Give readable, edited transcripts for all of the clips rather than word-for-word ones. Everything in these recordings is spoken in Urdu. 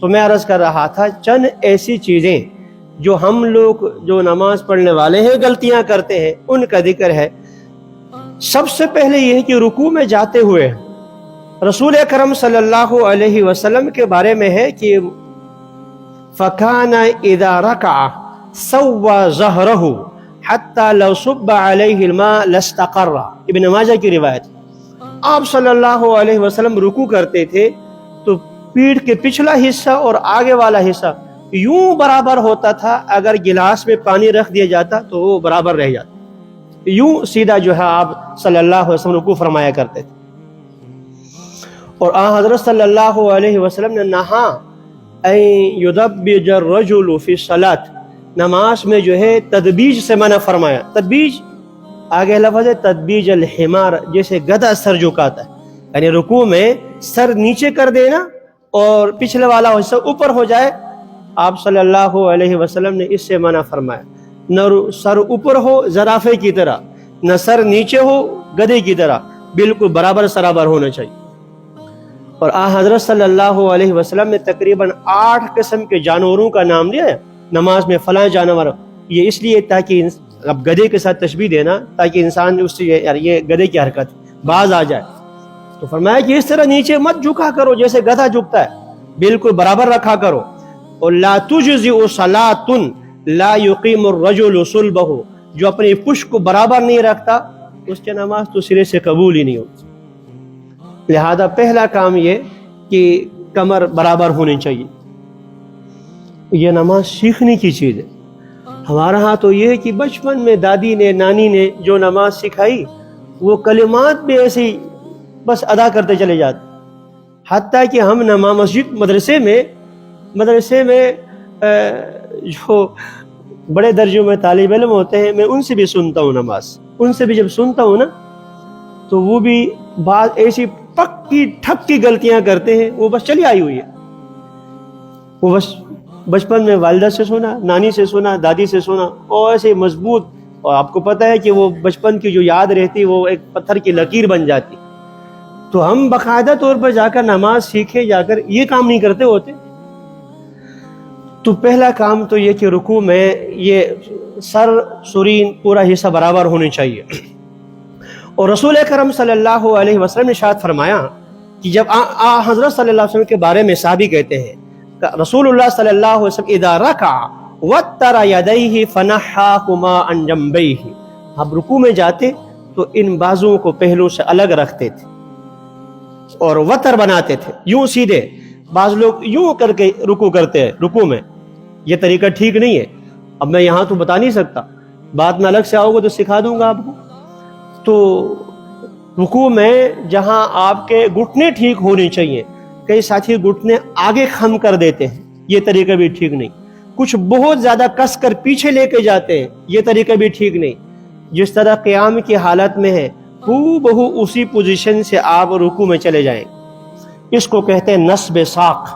تو میں عرض کر رہا تھا چند ایسی چیزیں جو ہم لوگ جو نماز پڑھنے والے ہیں غلطیاں کرتے ہیں ان کا ذکر ہے۔ سب سے پہلے یہ کہ رکوع میں جاتے ہوئے رسول اکرم صلی اللہ علیہ وسلم کے بارے میں ہے کہ فَكَانَ إِذَا رَكَعَ سَوَّى ظَهْرَهُ حَتَّى لَوْ صُبَّ عَلَيْهِ الْمَاءُ لَاسْتَقَرَّ، ابن ماجہ کی روایت۔ آپ صلی اللہ علیہ وسلم رکوع کرتے تھے تو پیٹھ کے پچھلا حصہ اور آگے والا حصہ یوں برابر ہوتا تھا، اگر گلاس میں پانی رکھ دیا جاتا تو وہ برابر رہ جاتا، یوں سیدھا جو ہے آپ صلی اللہ علیہ وسلم رکوع فرمایا کرتے تھے۔ اور حضرت صلی اللہ علیہ وسلم نے نہا ان یدبج الرجل فی الصلاۃ، نماز میں جو ہے تدبیج سے منع فرمایا۔ تدبیج آگے لفظ ہے تدبیج الحمار، جیسے گدھا سر جھکاتا ہے، یعنی رکوع میں سر نیچے کر دینا اور پچھلے والا حصہ اوپر ہو جائے۔ آپ صلی اللہ علیہ وسلم نے اس سے منع فرمایا، نہ سر اوپر ہو زرافے کی طرح، نہ سر نیچے ہو گدھے کی طرح، بالکل برابر سرابر ہونا چاہیے۔ اور حضرت صلی اللہ علیہ وسلم نے تقریباً 8 قسم کے جانوروں کا نام لیا ہے نماز میں، فلاں جانور، یہ اس لیے تاکہ اب گدھے کے ساتھ تشبیہ دینا تاکہ انسان اس سے یہ گدھے کی حرکت باز آ جائے، تو فرمایا کہ اس طرح نیچے مت جھکا کرو جیسے گدھا جھکتا ہے، بالکل برابر رکھا کرو۔ اور لا تجزئ صلاۃ لا یقیم الرجل صلبہ، جو اپنی پشت کو برابر نہیں رکھتا اس کی نماز تو سرے سے قبول ہی نہیں ہوتی۔ لہذا پہلا کام یہ کہ کمر برابر ہونی چاہیے، یہ نماز سیکھنے کی چیز ہے۔ ہمارا ہاں تو یہ ہے کہ بچپن میں دادی نے نانی نے جو نماز سکھائی وہ کلمات بھی ایسے ہی بس ادا کرتے چلے جاتے، حتیٰ کہ ہم مسجد مدرسے میں جو بڑے درجوں میں طالب علم ہوتے ہیں میں ان سے بھی سنتا ہوں نماز، ان سے بھی جب سنتا ہوں نا تو وہ بھی بعض ایسی پکی ٹھپکی غلطیاں کرتے ہیں، وہ بس چلی آئی ہوئی ہے، وہ بس بچپن میں والدہ سے سنا، نانی سے سنا، دادی سے سنا، اور ایسے مضبوط، اور آپ کو پتہ ہے کہ وہ بچپن کی جو یاد رہتی وہ ایک پتھر کی لکیر بن جاتی۔ تو ہم باقاعدہ طور پر جا کر نماز سیکھے جا کر یہ کام نہیں کرتے ہوتے۔ تو پہلا کام تو یہ کہ رکوع میں یہ سر سرین پورا حصہ برابر ہونے چاہیے۔ اور رسول اکرم صلی اللہ علیہ وسلم نے ارشاد فرمایا کہ جب حضرت صلی اللہ علیہ وسلم کے بارے میں صحابی کہتے ہیں رسول اللہ صلی اللہ علیہ وسلم اذا رکع وتر یدیہ فنحاہما عن جنبیہ، آپ رکوع میں جاتے تو ان بازوؤں کو پہلو سے الگ رکھتے تھے اور وتر بناتے تھے، یوں سیدھے۔ بعض لوگ یوں کر کے رکوع کرتے ہیں، رکوع میں یہ طریقہ ٹھیک نہیں ہے۔ اب میں یہاں تو بتا نہیں سکتا، بعد میں الگ سے آؤ گے تو سکھا دوں گا آپ کو۔ تو رکوع میں جہاں آپ کے گھٹنے ٹھیک ہونے چاہیے، کئی ساتھی گھٹنے آگے خم کر دیتے ہیں، یہ طریقہ بھی ٹھیک نہیں۔ کچھ بہت زیادہ کس کر پیچھے لے کے جاتے ہیں، یہ طریقہ بھی ٹھیک نہیں۔ جس طرح قیام کی حالت میں ہے ہو بہو اسی پوزیشن سے آپ رکوع میں چلے جائیں، اس کو کہتے ہیں نصب ساق،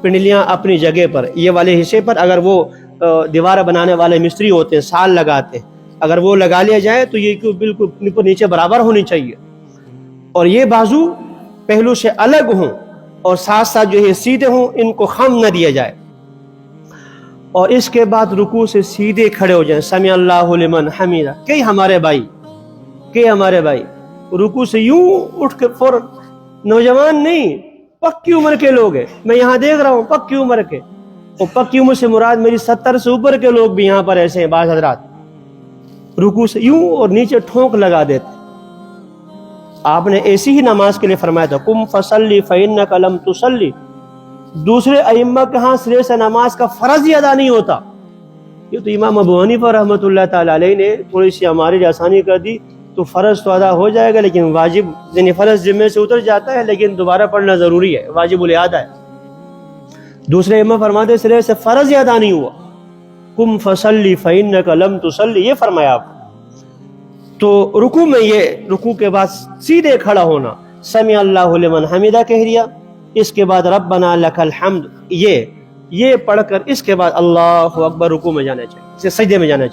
پنڈلیاں اپنی جگہ پر، یہ والے حصے پر اگر وہ دیوار بنانے والے مستری ہوتے ہیں سال لگاتے ہیں، اگر وہ لگا لیا جائے تو یہ بالکل نیچے برابر ہونی چاہیے، اور یہ بازو پہلو سے الگ ہوں اور ساتھ ساتھ جو ہے سیدھے ہوں، ان کو خم نہ دیا جائے۔ اور اس کے بعد رکوع سے سیدھے کھڑے ہو جائیں، سمع اللہ لمن حمیدہ۔ کئی ہمارے بھائی رکوع سے یوں اٹھ کے فوراً، نوجوان نہیں پکی عمر کے لوگ ہیں، میں یہاں دیکھ رہا ہوں پکی عمر کے، اور پکی عمر سے مراد میری 70 سے اوپر کے لوگ بھی یہاں پر ایسے ہیں، بعض حضرات رکوع سے یوں اور نیچے ٹھونک لگا دیتے۔ آپ نے ایسی ہی نماز کے لیے فرمایا تھا قم فصلی فإنک لم تصلی۔ دوسرے ائمہ کے ہاں سرے سے نماز کا فرض ہی ادا نہیں ہوتا، یہ تو امام ابو حنیفہ رحمۃ اللہ تعالی علیہ نے تھوڑی سی ہماری لیے آسانی کر دی، تو فرض تو ادا ہو جائے گا لیکن واجب یعنی فرض ذمے سے اتر جاتا ہے لیکن دوبارہ پڑھنا ضروری ہے، واجب الاعادہ ہے۔ دوسرے ائمہ فرماتے سرے سے فرض ہی ادا نہیں ہوا، قم فصلی فإنک لم تصلی، یہ فرمایا آپ۔ تو رکوع میں یہ رکوع کے بعد سیدھے کھڑا ہونا، سمع اللہ لمن حمیدہ کہہ دیا، اس کے بعد ربنا لک الحمد، یہ پڑھ کر اس کے بعد اللہ اکبر رکوع میں جانا چاہیے، سجدے میں جانا چاہیے۔